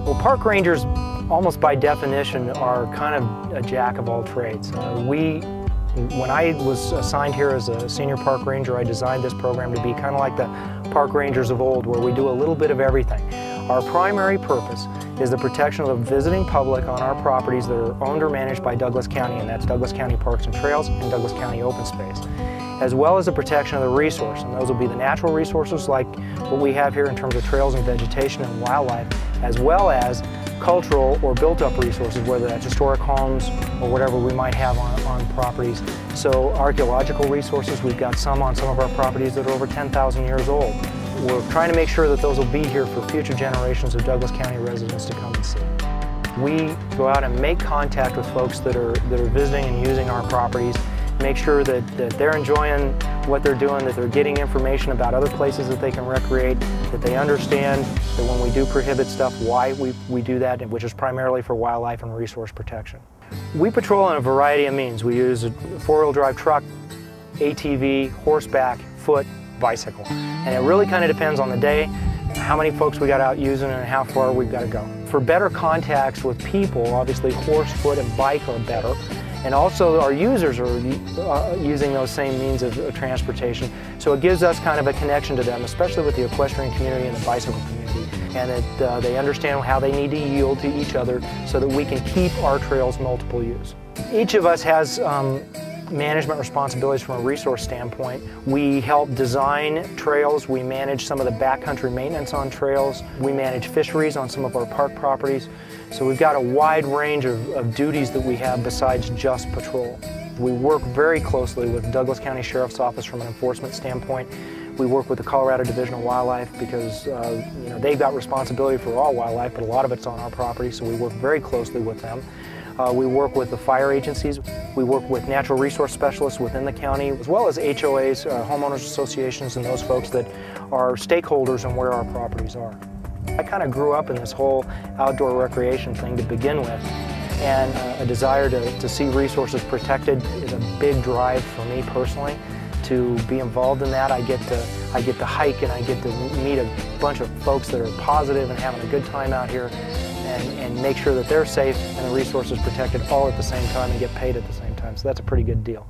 Well, park rangers, almost by definition, are kind of a jack of all trades. When I was assigned here as a senior park ranger, I designed this program to be kind of like the park rangers of old, where we do a little bit of everything. Our primary purpose is the protection of the visiting public on our properties that are owned or managed by Douglas County, and that's Douglas County Parks and Trails and Douglas County Open Space, as well as the protection of the resource, and those will be the natural resources like what we have here in terms of trails and vegetation and wildlife, as well as cultural or built-up resources, whether that's historic homes or whatever we might have on properties. So archaeological resources, we've got some on some of our properties that are over 10,000 years old. We're trying to make sure that those will be here for future generations of Douglas County residents to come and see. We go out and make contact with folks that are visiting and using our properties, make sure that they're enjoying what they're doing, that they're getting information about other places that they can recreate, that they understand that when we do prohibit stuff, why we do that, which is primarily for wildlife and resource protection. We patrol on a variety of means. We use a four-wheel drive truck, ATV, horseback, foot, bicycle. And it really kind of depends on the day, how many folks we got out using and how far we've got to go. For better contacts with people, obviously horse, foot, and bike are better. And also our users are using those same means of transportation. So it gives us kind of a connection to them, especially with the equestrian community and the bicycle community. And that they understand how they need to yield to each other so that we can keep our trails multiple use. Each of us has management responsibilities from a resource standpoint. We help design trails, we manage some of the backcountry maintenance on trails, we manage fisheries on some of our park properties. So we've got a wide range of duties that we have besides just patrol. We work very closely with Douglas County Sheriff's Office from an enforcement standpoint. We work with the Colorado Division of Wildlife because they've got responsibility for all wildlife, but a lot of it's on our property, so we work very closely with them. We work with the fire agencies. We work with natural resource specialists within the county, as well as HOAs, homeowners associations, and those folks that are stakeholders in where our properties are. I kind of grew up in this whole outdoor recreation thing to begin with, and a desire to see resources protected is a big drive for me personally. To be involved in that, I get to hike and I get to meet a bunch of folks that are positive and having a good time out here, and make sure that they're safe and the resources protected all at the same time and get paid at the same time. So that's a pretty good deal.